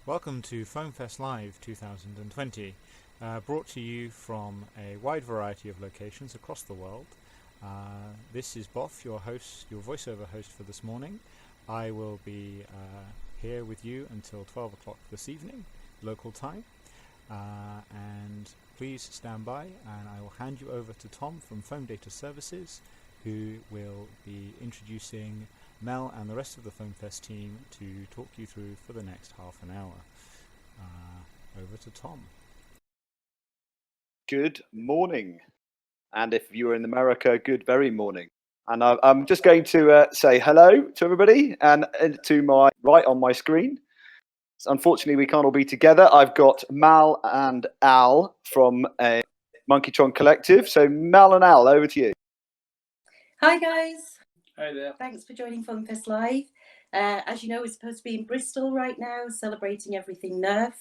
Welcome to FoamFest Live 2020, brought to you from a wide variety of locations across the world. This is Boff, your host, your voiceover host for this morning. I will be here with you until 12 o'clock this evening, local time. And please stand by, and I will hand you over to Tom from Foam Data Services, who will be introducing Mel and the rest of the FoamFest team to talk you through for the next half an hour. Over to Tom. Good morning. And if you're in America, good very morning. And I'm just going to say hello to everybody, and to my right on my screen. So unfortunately, we can't all be together. I've got Mal and Al from Monkeytron Collective. So Mal and Al, over to you. Hi guys. Hi there. Thanks for joining FoamFest Live. As you know, we're supposed to be in Bristol right now, celebrating everything Nerf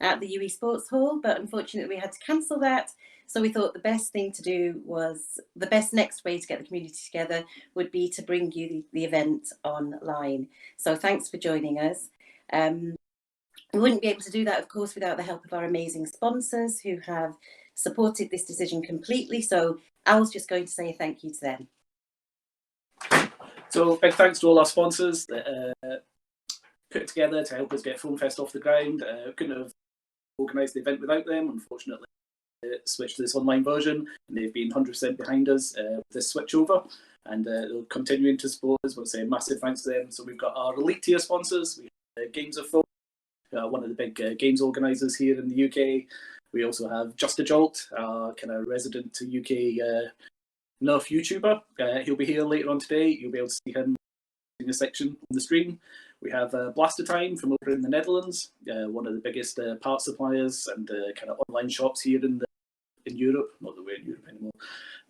at the UE Sports Hall, but unfortunately we had to cancel that. So we thought the best thing to do was, the best next way to get the community together would be to bring you the event online. So thanks for joining us. We wouldn't be able to do that, of course, without the help of our amazing sponsors who have supported this decision completely. So Al's just going to say a thank you to them. So big thanks to all our sponsors that put it together to help us get FoamFest off the ground. Couldn't have organised the event without them. Unfortunately, switched to this online version, and they've been 100% behind us with this switchover, and they'll continue to support us. We'll say a massive thanks to them. So we've got our elite tier sponsors. We have Games of Foam, one of the big games organisers here in the UK. We also have Just a Jolt, our kind of resident UK Nerf YouTuber. He'll be here later on today. You'll be able to see him in a section on the stream. We have Blaster Time from over in the Netherlands, one of the biggest part suppliers and kind of online shops here in Europe. Not that we're in Europe anymore.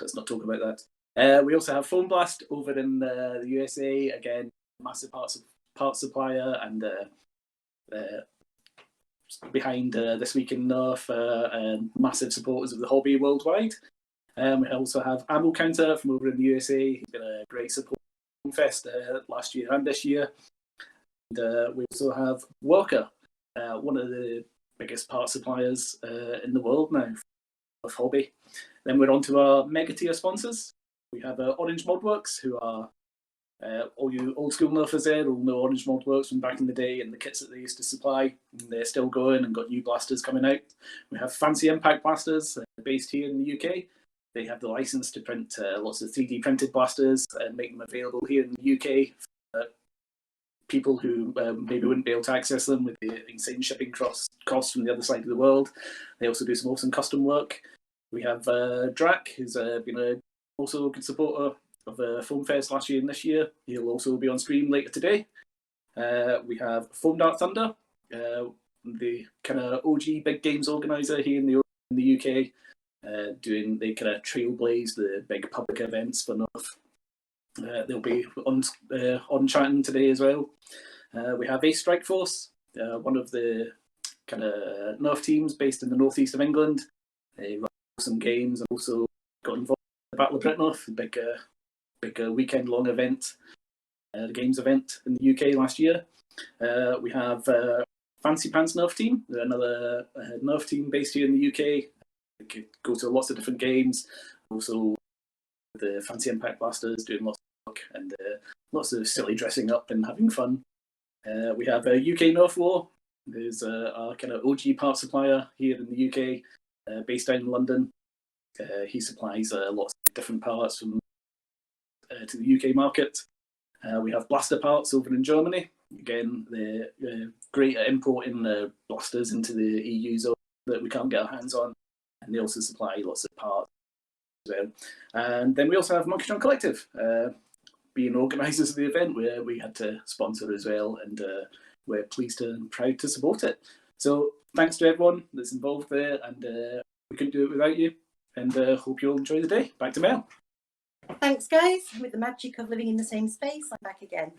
Let's not talk about that. We also have Foam Blast over in the USA. Again, massive part supplier and behind This Week in Nerf, and massive supporters of the hobby worldwide. We also have Ammo Counter from over in the USA. He's been a great support of FoamFest last year and this year. And we also have Worker, one of the biggest part suppliers in the world now of hobby. Then we're on to our mega tier sponsors. We have Orange Modworks, who are all you old school Nerfers there will know Orange Modworks from back in the day and the kits that they used to supply. And they're still going and got new blasters coming out. We have Fancy Impact Blasters based here in the UK. They have the license to print lots of 3D printed blasters and make them available here in the UK for people who maybe wouldn't be able to access them with the insane shipping costs from the other side of the world. They also do some awesome custom work. We have Drac, who's been also a good supporter of FoamFest last year and this year. He'll also be on stream later today. We have Foam Dart Thunder, the kind of OG big games organizer here in the UK. They kind of trailblaze the big public events for Nerf. They'll be on chatting today as well. We have Ace Strike Force, one of the kind of Nerf teams based in the northeast of England. They run some games and also got involved in the Battle of Britain, big weekend-long event, the games event in the UK last year. We have Fancy Pants Nerf Team, another Nerf team based here in the UK. They could go to lots of different games. Also, the Fancy Impact Blasters doing lots of work and lots of silly dressing up and having fun. We have UK Nerf War, who's our kind of OG part supplier here in the UK, based down in London. He supplies lots of different parts from to the UK market. We have Blaster Parts over in Germany. Again, they're great at importing blasters into the EU zone that we can't get our hands on. And they also supply lots of parts as well. And then we also have Monkeytron Collective, being organisers of the event, where we had to sponsor as well, and we're pleased and proud to support it. So thanks to everyone that's involved there, and we couldn't do it without you. And hope you all enjoy the day. Back to Mel. Thanks, guys. With the magic of living in the same space, I'm back again.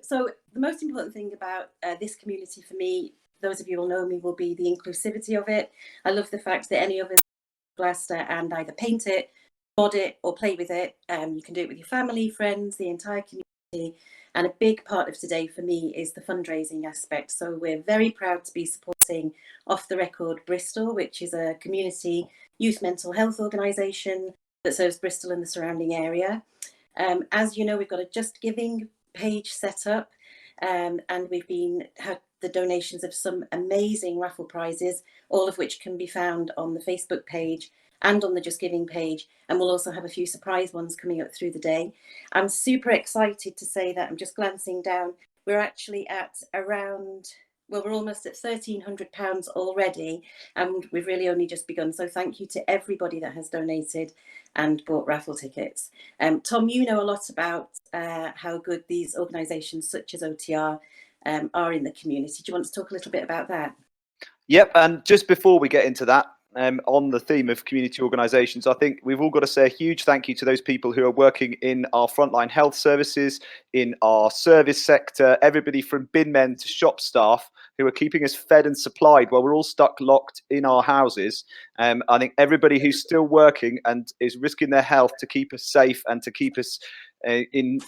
So the most important thing about this community for me, those of you who will know me, will be the inclusivity of it. I love the fact that any of us blaster and either paint it, mod it, or play with it. You can do it with your family, friends, the entire community. community. And a big part of today for me is the fundraising aspect. So we're very proud to be supporting Off the Record Bristol, which is a community youth mental health organisation that serves Bristol and the surrounding area. As you know, we've got a Just Giving page set up, and we've had the donations of some amazing raffle prizes, all of which can be found on the Facebook page and on the Just Giving page, and we'll also have a few surprise ones coming up through the day. I'm super excited to say that, I'm just glancing down, we're actually at around, well, we're almost at £1,300 already, and we've really only just begun. So thank you to everybody that has donated and bought raffle tickets. Tom, you know a lot about how good these organisations such as OTR are in the community. Do you want to talk a little bit about that? Yep, and just before we get into that, on the theme of community organisations, I think we've all got to say a huge thank you to those people who are working in our frontline health services, in our service sector, everybody from bin men to shop staff who are keeping us fed and supplied while we're all stuck locked in our houses. I think everybody who's still working and is risking their health to keep us safe and to keep us in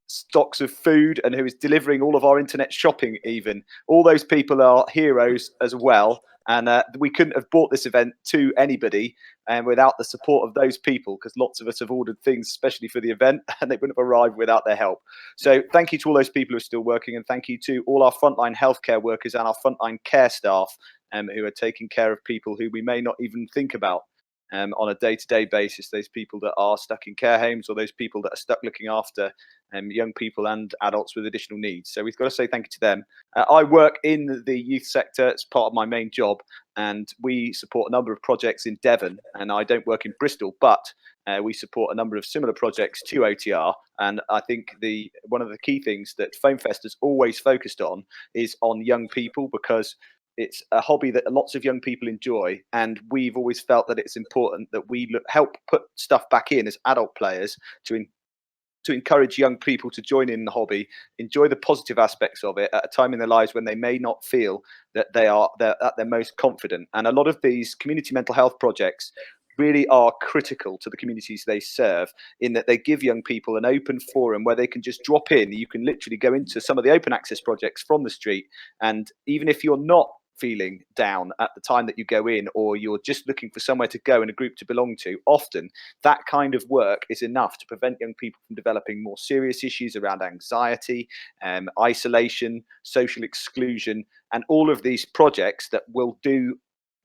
stocks of food, and who is delivering all of our internet shopping, even all those people are heroes as well. And we couldn't have brought this event to anybody without the support of those people, because lots of us have ordered things especially for the event and they wouldn't have arrived without their help. So thank you to all those people who are still working, and thank you to all our frontline healthcare workers and our frontline care staff who are taking care of people who we may not even think about on a day-to-day basis, those people that are stuck in care homes, or those people that are stuck looking after young people and adults with additional needs. So we've got to say thank you to them. I work in the youth sector. It's part of my main job, and we support a number of projects in Devon, and I don't work in Bristol, but we support a number of similar projects to OTR. And I think one of the key things that FoamFest has always focused on is on young people, because it's a hobby that lots of young people enjoy, and we've always felt that it's important that we help put stuff back in as adult players to encourage young people to join in the hobby, enjoy the positive aspects of it at a time in their lives when they may not feel that they're at their most confident. And a lot of these community mental health projects really are critical to the communities they serve, in that they give young people an open forum where they can just drop in. You can literally go into some of the open access projects from the street, and even if you're not feeling down at the time that you go in, or you're just looking for somewhere to go and a group to belong to, often that kind of work is enough to prevent young people from developing more serious issues around anxiety, isolation, social exclusion, and all of these projects that will do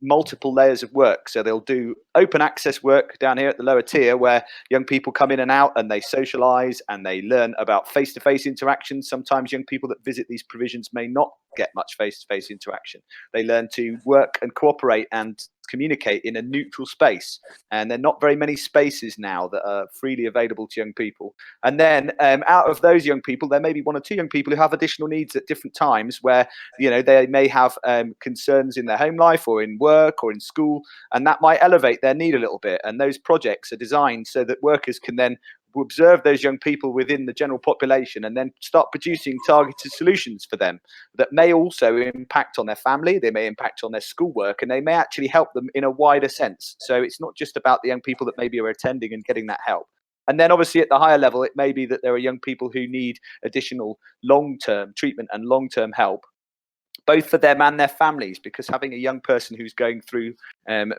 multiple layers of work. So they'll do open access work down here at the lower tier, where young people come in and out and they socialize and they learn about face-to-face interactions. Sometimes young people that visit these provisions may not get much face-to-face interaction. They learn to work and cooperate and communicate in a neutral space, and there are not very many spaces now that are freely available to young people. And then out of those young people, there may be one or two young people who have additional needs at different times, where they may have concerns in their home life or in work or in school, and that might elevate their need a little bit. And those projects are designed so that workers can then observe those young people within the general population and then start producing targeted solutions for them that may also impact on their family, they may impact on their schoolwork, and they may actually help them in a wider sense. So it's not just about the young people that maybe are attending and getting that help. And then obviously at the higher level, it may be that there are young people who need additional long-term treatment and long-term help, both for them and their families, because having a young person who's going through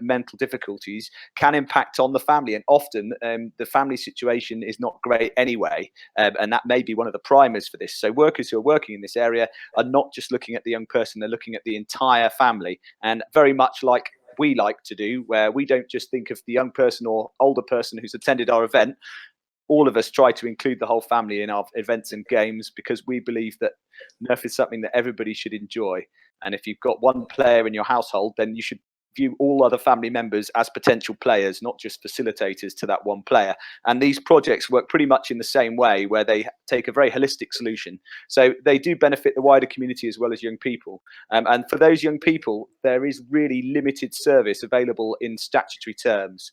mental difficulties can impact on the family. And often the family situation is not great anyway. And that may be one of the primers for this. So workers who are working in this area are not just looking at the young person, they're looking at the entire family. And very much like we like to do, where we don't just think of the young person or older person who's attended our event. All of us try to include the whole family in our events and games, because we believe that Nerf is something that everybody should enjoy. And if you've got one player in your household, then you should view all other family members as potential players, not just facilitators to that one player. And these projects work pretty much in the same way, where they take a very holistic solution. So they do benefit the wider community as well as young people. And for those young people, there is really limited service available in statutory terms.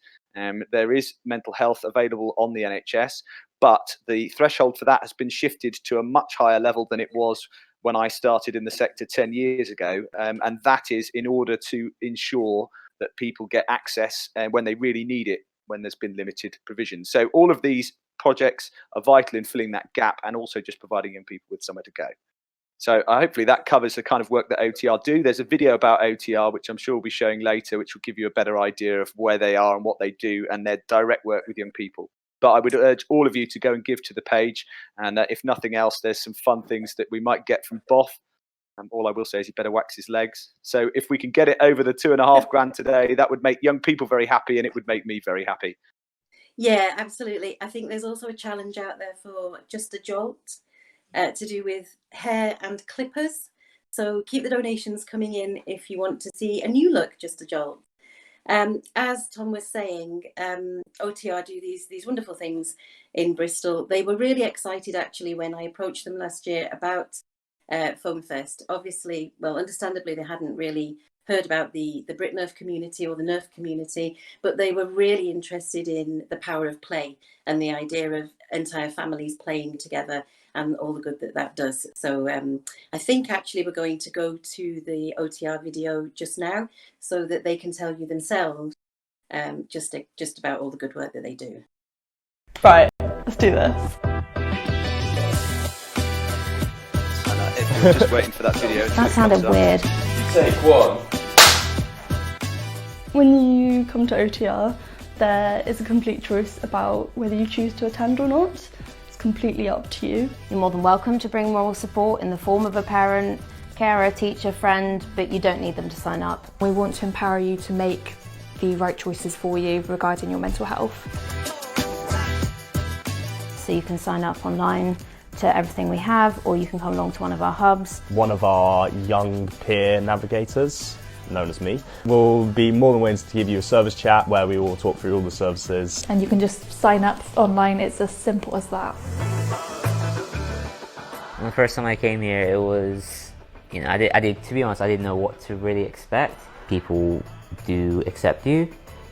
There is mental health available on the NHS, but the threshold for that has been shifted to a much higher level than it was when I started in the sector 10 years ago. And that is in order to ensure that people get access when they really need it, when there's been limited provision. So all of these projects are vital in filling that gap and also just providing young people with somewhere to go. So hopefully that covers the kind of work that OTR do. There's a video about OTR, which I'm sure we'll be showing later, which will give you a better idea of where they are and what they do and their direct work with young people. But I would urge all of you to go and give to the page. And if nothing else, there's some fun things that we might get from Boff. All I will say is he better wax his legs. So if we can get it over the $2,500 today, that would make young people very happy and it would make me very happy. Yeah, absolutely. I think there's also a challenge out there for Just a Jolt to do with hair and clippers. So keep the donations coming in if you want to see a new look Just a Jolt. As Tom was saying, OTR do these wonderful things in Bristol. They were really excited actually when I approached them last year about Foam Fest. Obviously, well, understandably, they hadn't really heard about the Brit Nerf community or the Nerf community, but they were really interested in the power of play and the idea of entire families playing together and all the good that that does. So I think actually we're going to go to the OTR video just now so that they can tell you themselves just about all the good work that they do. Right, let's do this. We're just waiting for that video. That sounded weird. Take one. When you come to OTR, there is a complete choice about whether you choose to attend or not. It's completely up to you. You're more than welcome to bring moral support in the form of a parent, carer, teacher, friend, but you don't need them to sign up. We want to empower you to make the right choices for you regarding your mental health. So you can sign up online to everything we have, or you can come along to one of our hubs. One of our young peer navigators, known as me, will be more than willing to give you a service chat where we will talk through all the services. And you can just sign up online, it's as simple as that. The first time I came here, it was, I did, to be honest, I didn't know what to really expect. People do accept you.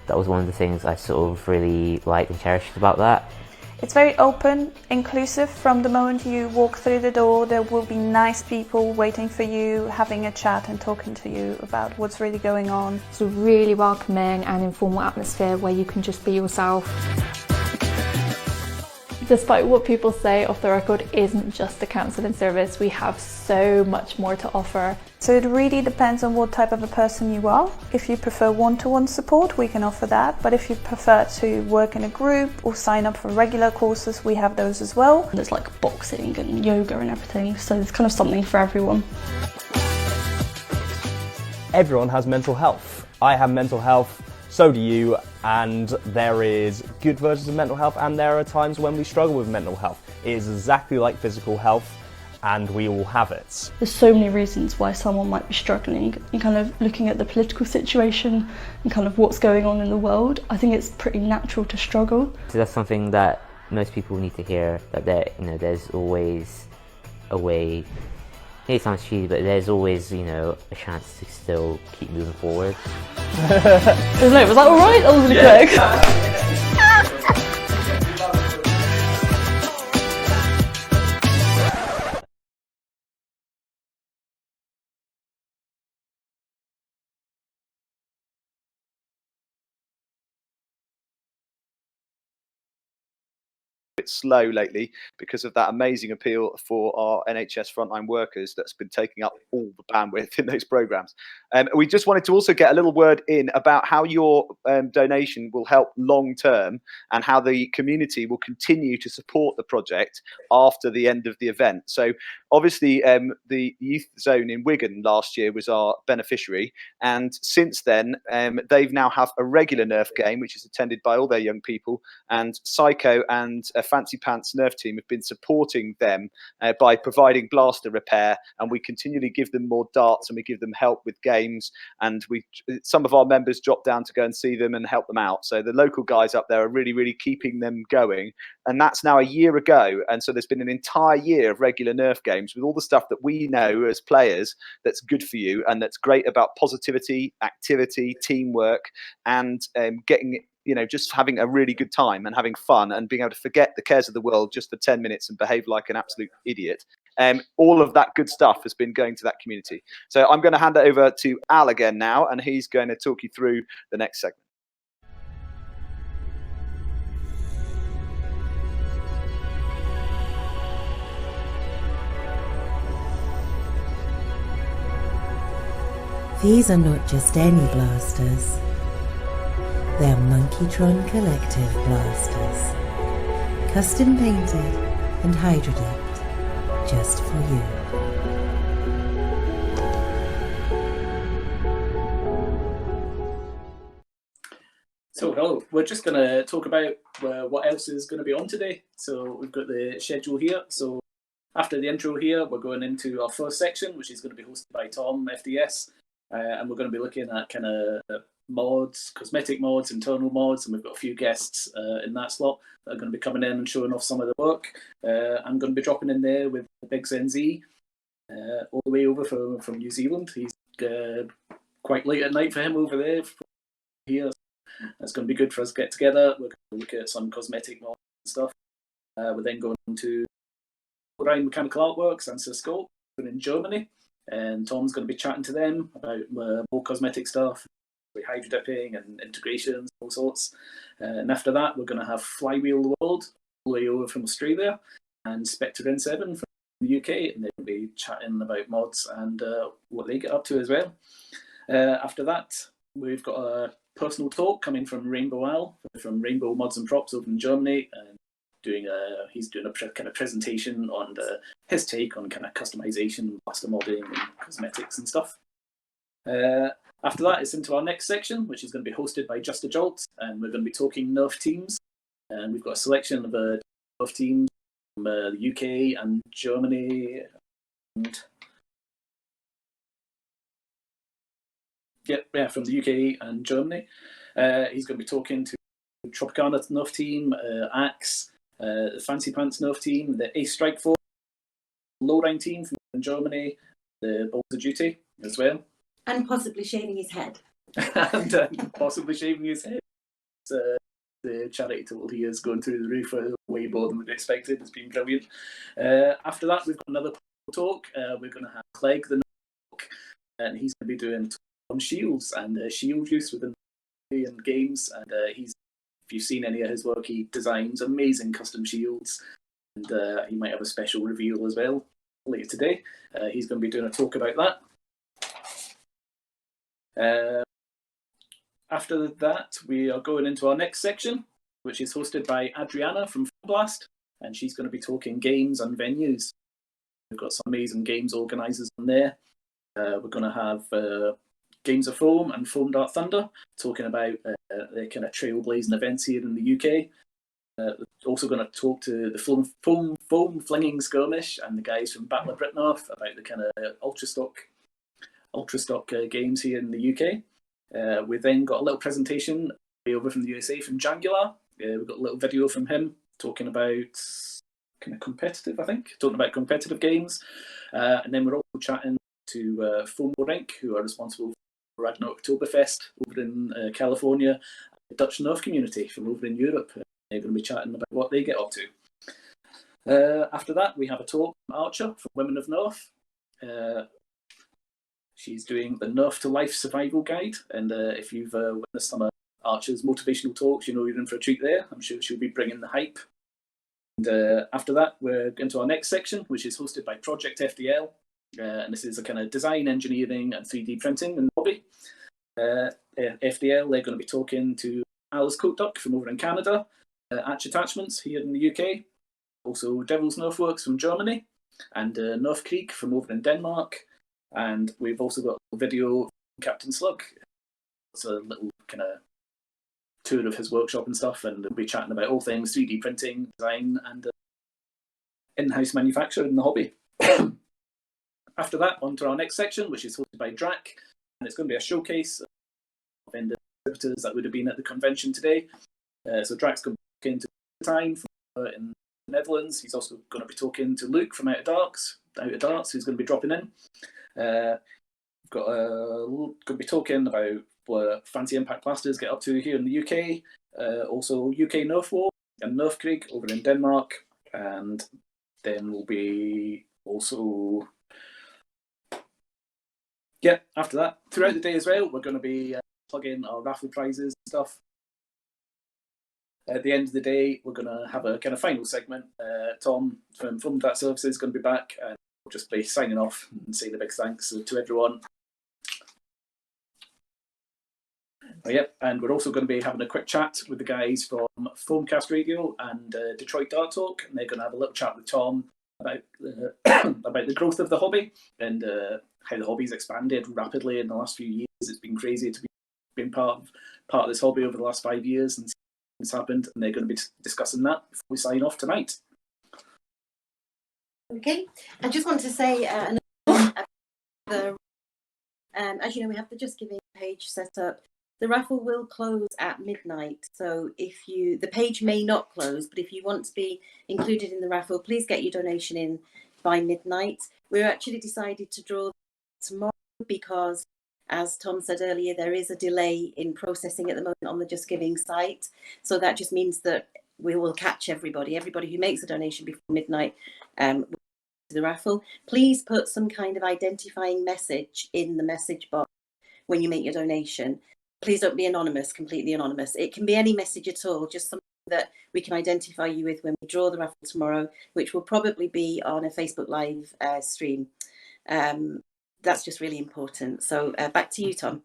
That was one of the things I sort of really liked and cherished about that. It's very open, inclusive. From the moment you walk through the door, there will be nice people waiting for you, having a chat and talking to you about what's really going on. It's a really welcoming and informal atmosphere where you can just be yourself. Despite what people say, Off the Record isn't just a counselling service. We have so much more to offer. So it really depends on what type of a person you are. If you prefer one-to-one support, we can offer that. But if you prefer to work in a group or sign up for regular courses, we have those as well. There's like boxing and yoga and everything, so there's kind of something for everyone. Everyone has mental health. I have mental health, so do you, and there is good versions of mental health and there are times when we struggle with mental health. It is exactly like physical health, and we all have it. There's so many reasons why someone might be struggling, and kind of looking at the political situation and kind of what's going on in the world, I think it's pretty natural to struggle. So that's something that most people need to hear, that there's always a way. It sounds cheesy, but there's always, a chance to still keep moving forward. Was that alright? That was really quick. Bit slow lately because of that amazing appeal for our NHS frontline workers that's been taking up all the bandwidth in those programs. We just wanted to also get a little word in about how your donation will help long term and how the community will continue to support the project after the end of the event. So obviously the youth zone in Wigan last year was our beneficiary, and since then they've now have a regular Nerf game which is attended by all their young people, and Psycho and Fancy Pants Nerf team have been supporting them by providing blaster repair, and we continually give them more darts and we give them help with games, and some of our members drop down to go and see them and help them out. So the local guys up there are really keeping them going, and that's now a year ago, and so there's been an entire year of regular Nerf games with all the stuff that we know as players that's good for you and that's great about positivity, activity, teamwork, and getting just having a really good time and having fun and being able to forget the cares of the world just for 10 minutes and behave like an absolute idiot. All of that good stuff has been going to that community. So I'm going to hand it over to Al again now, and he's going to talk you through the next segment. These are not just any blasters. They're Monkeytron Collective blasters. Custom painted and hydroducked just for you. So, hello, we're just going to talk about what else is going to be on today. So, we've got the schedule here. So, after the intro here, we're going into our first section, which is going to be hosted by Tom, FDS. And we're going to be looking at kind of mods, cosmetic mods, internal mods, and we've got a few guests in that slot that are going to be coming in and showing off some of the work. I'm going to be dropping in there with Big Zenzi, all the way over from New Zealand. He's quite late at night for him over there. Here, that's going to be good for us to get together. We're going to look at some cosmetic mods and stuff. We're then going to Rhine Mechanical Artworks and Scope in Germany. And Tom's going to be chatting to them about more cosmetic stuff, like hydro dipping and integrations, all sorts. And after that, we're going to have Flywheel the World, all the way over from Australia, and Spectre N7 from the UK, and they'll be chatting about mods and what they get up to as well. After that, we've got a personal talk coming from Rainbow Al, from Rainbow Mods and Props over in Germany, and he's doing a kind of presentation on his take on kind of customization, blaster modding, and cosmetics and stuff. After that, it's into our next section, which is going to be hosted by Just a Jolt, and we're going to be talking Nerf teams. And we've got a selection of Nerf teams from the UK and Germany, and from the UK and Germany. He's going to be talking to Tropicana Nerf team, Axe, the Fancy Pants Nerf team, the Ace Strike Force, Lowrine team from Germany, the Balls of Duty as well. And possibly shaving his head. and possibly shaving his head. The charity total he is going through the roof, way more than we'd expected. It's been brilliant. After that, we've got another talk. We're going to have Clegg, the Nerf, and he's going to be doing on shields and shield use within and games. And if you've seen any of his work, he designs amazing custom shields, and he might have a special reveal as well later today. He's going to be doing a talk about that. After that, we are going into our next section, which is hosted by Adriana from Film Blast, and she's going to be talking games and venues. We've got some amazing games organisers on there. We're going to have Games of Foam and Foam Dart Thunder talking about their kind of trailblazing events here in the UK. Also going to talk to the foam flinging skirmish and the guys from Battle of Britnorth about the kind of ultra stock games here in the UK. We've then got a little presentation over from the USA from Jangular. We've got a little video from him talking about kind of competitive competitive games. And then we're also chatting to Foam Rink, who are responsible for Ragnarok Oktoberfest over in California, the Dutch Nerf community from over in Europe. They're going to be chatting about what they get up to. After that, we have a talk from Archer from Women of Nerf. She's doing the Nerf to Life Survival Guide, and if you've witnessed some of Archer's motivational talks, you know you're in for a treat there. I'm sure she'll be bringing the hype. And after that, we're into our next section, which is hosted by Project FDL. And this is a kind of design, engineering, and 3D printing and hobby. FDL, they're going to be talking to Alice Coatduck from over in Canada, Atch Attachments here in the UK, also Devil's Nerf Works from Germany, and Nerf Creek from over in Denmark. And we've also got a video from Captain Slug. It's a little kind of tour of his workshop and stuff, and we'll be chatting about all things 3D printing, design, and in-house manufacturing in the hobby. After that, on to our next section, which is hosted by Drac, and it's going to be a showcase of vendor exhibitors that would have been at the convention today. So Drac's going to be talking to time from in the Netherlands. He's also going to be talking to Luke from Outer Darts, who's going to be dropping in. We've got going to be talking about what Fancy Impact Blasters get up to here in the UK. Also UK Nerf War and Nerf Krieg over in Denmark, and then we'll be also. After that, throughout the day as well, we're going to be plugging our raffle prizes and stuff. At the end of the day, we're going to have a kind of final segment. Tom from Film That Services is going to be back, and we'll just be signing off and saying a big thanks to everyone. Oh, yep, and we're also going to be having a quick chat with the guys from Foamcast Radio and Detroit Dart Talk, and they're going to have a little chat with Tom about about the growth of the hobby and how the hobby's expanded rapidly in the last few years. It's been crazy to be being part of this hobby over the last 5 years, and it's happened, and they're going to be discussing that before we sign off tonight. Okay, I just want to say as you know, we have the Just Giving page set up. The raffle will close at midnight, so the page may not close, but if you want to be included in the raffle, please get your donation in by midnight. We're actually decided to draw tomorrow because, as Tom said earlier, there is a delay in processing at the moment on the Just Giving site, so that just means that we will catch everybody who makes a donation before midnight the raffle. Please put some kind of identifying message in the message box when you make your donation. Please don't be anonymous, completely anonymous. It can be any message at all, just something that we can identify you with when we draw the raffle tomorrow, which will probably be on a Facebook Live stream. That's just really important. So back to you, Tom.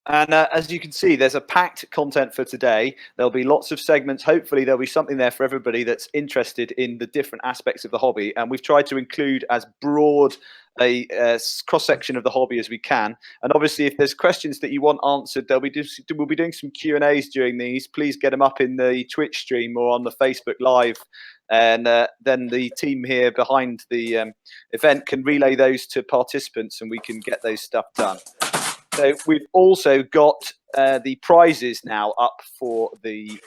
And as you can see, there's a packed content for today. There'll be lots of segments. Hopefully there'll be something there for everybody that's interested in the different aspects of the hobby. And we've tried to include as broad a cross-section of the hobby as we can. And obviously, if there's questions that you want answered, we'll be doing some Q&As during these. Please get them up in the Twitch stream or on the Facebook Live. And then the team here behind the event can relay those to participants and we can get those stuff done. So we've also got the prizes now up for the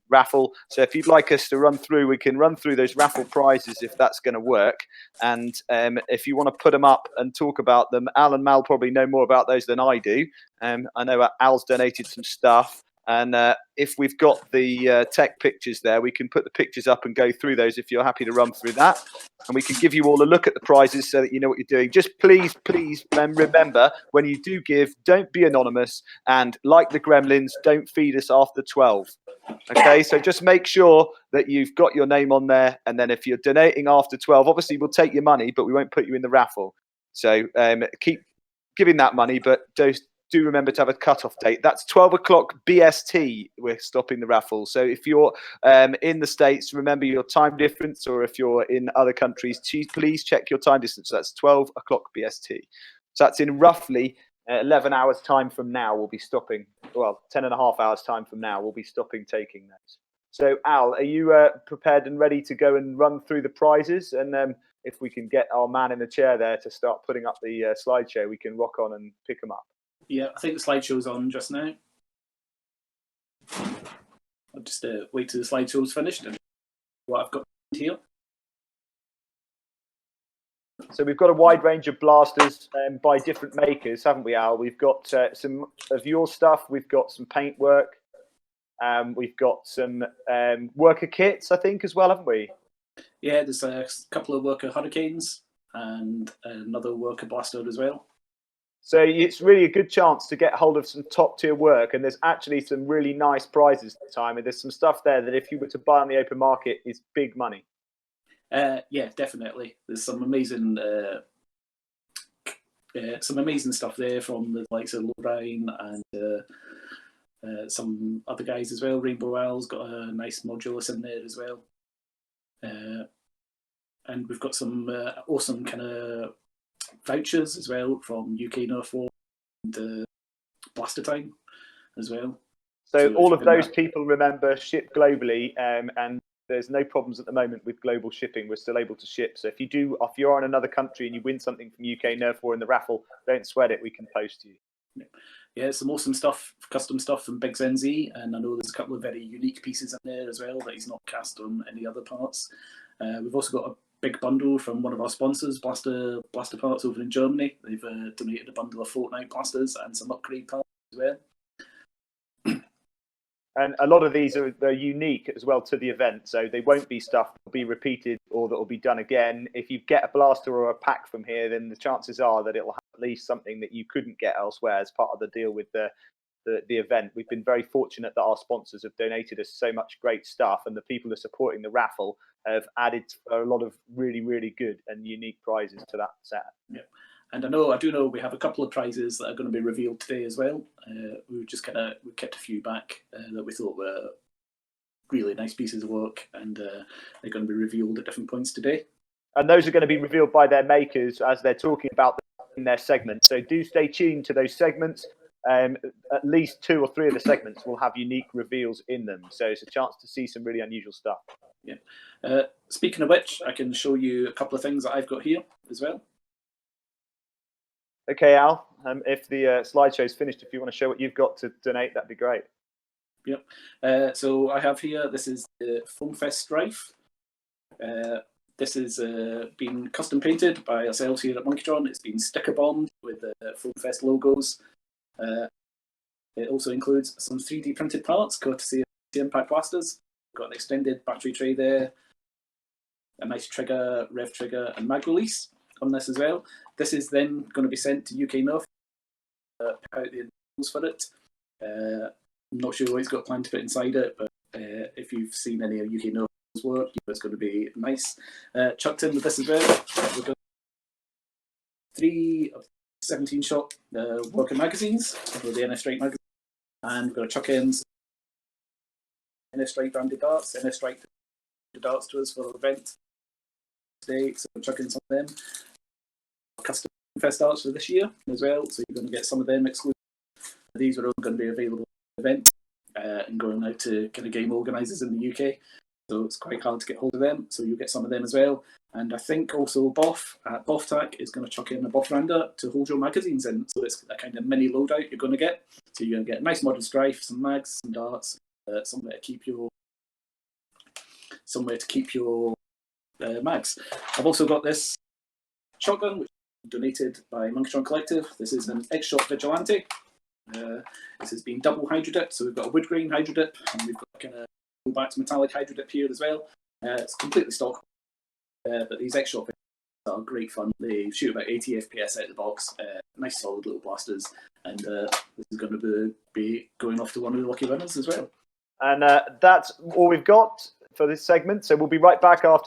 raffle. So if you'd like us to run through, we can run through those raffle prizes if that's going to work. And if you want to put them up and talk about them, Al and Mal probably know more about those than I do. I know Al's donated some stuff. And if we've got the tech pictures there, we can put the pictures up and go through those if you're happy to run through that. And we can give you all a look at the prizes so that you know what you're doing. Just please remember, when you do give, don't be anonymous. And like the gremlins, don't feed us after 12. Okay, so just make sure that you've got your name on there. And then if you're donating after 12, obviously we'll take your money, but we won't put you in the raffle. So keep giving that money, but do remember to have a cut-off date. That's 12 o'clock BST. We're stopping the raffle. So if you're in the States, remember your time difference, or if you're in other countries, please check your time distance. So that's 12 o'clock BST. So that's in roughly 11 hours time from now. We'll be stopping. Well, 10 and a half hours time from now, we'll be stopping taking those. So Al, are you prepared and ready to go and run through the prizes? And if we can get our man in the chair there to start putting up the slideshow, we can rock on and pick them up. Yeah, I think the slideshow's on just now. I'll just wait till the slideshow's finished and what I've got here. So we've got a wide range of blasters by different makers, haven't we, Al? We've got some of your stuff. We've got some paint work. We've got some worker kits, I think, as well, haven't we? Yeah, there's a couple of worker hurricanes and another worker blaster as well. So it's really a good chance to get hold of some top tier work, and there's actually some really nice prizes this time. And there's some stuff there that if you were to buy on the open market is big money. Yeah, definitely. There's some amazing stuff there from the likes of Lorraine and some other guys as well. Rainbow Owl's got a nice modulus in there as well. And we've got some awesome kind of vouchers as well from UK Nerf War and Blaster Time as well. So all of those people, remember, ship globally, and there's no problems at the moment with global shipping. We're still able to ship. So if you're in another country and you win something from UK Nerf War in the raffle, don't sweat it. We can post to you. Yeah, some awesome stuff, custom stuff from Big Zenzi, and I know there's a couple of very unique pieces in there as well that he's not cast on any other parts. We've also got a big bundle from one of our sponsors, Blaster Parts over in Germany. They've donated a bundle of Fortnite blasters and some upgrade parts as well. And a lot of these they're unique as well to the event, so they won't be stuff that will be repeated or that will be done again. If you get a blaster or a pack from here, then the chances are that it will have at least something that you couldn't get elsewhere as part of the deal with the the event. We've been very fortunate that our sponsors have donated us so much great stuff, and the people who are supporting the raffle have added a lot of really, really good and unique prizes to that set. Yeah. And I do know we have a couple of prizes that are going to be revealed today as well. We kept a few back that we thought were really nice pieces of work, and they're going to be revealed at different points today. And those are going to be revealed by their makers as they're talking about them in their segments. So do stay tuned to those segments. At least 2 or 3 of the segments will have unique reveals in them. So it's a chance to see some really unusual stuff. Yeah. Speaking of which, I can show you a couple of things that I've got here as well. Okay, Al, if the slideshow's finished, if you want to show what you've got to donate, that'd be great. Yep. So I have here, this is the Foam Fest Strife. This is been custom painted by ourselves here at Monkeytron. It's been sticker bombed with the Foam Fest logos. It also includes some 3D printed parts, courtesy of the Impact Blasters. Got an extended battery tray there, a nice trigger, rev trigger, and mag release on this as well. This is then going to be sent to UK Nerf, pick out the rules for it. I'm not sure what he's got planned to put inside it, but if you've seen any of UK Nerf's work, you know it's going to be nice. Chucked in with this as well, we've got 3 of 17-shot working magazines for the NS Strike magazine, and we're going to chuck in some NS Strike branded darts. NS Strike darts to us for the event today, so we'll chuck in some of them. Custom Fest darts for this year as well, so you're going to get some of them exclusive. These are all going to be available at the event and going out to kind of game organisers in the UK, so it's quite hard to get hold of them, so you'll get some of them as well. And I think also Boff at BoffTac is going to chuck in a Boffrander to hold your magazines in, so it's a kind of mini loadout you're going to get. So you're going to get a nice modern Strife, some mags, some darts, somewhere to keep your mags. I've also got this shotgun, which was donated by Monkeytron Collective. This is an X-Shot Vigilante. This has been double hydro dip, so we've got a wood grain hydro dip, and we've got kind of go back to metallic hydro dip here as well. It's completely stock, but these X-Shot are great fun. They shoot about 80 FPS out of the box. Nice solid little blasters, and this is going to be going off to one of the lucky winners as well. And that's all we've got for this segment, so we'll be right back after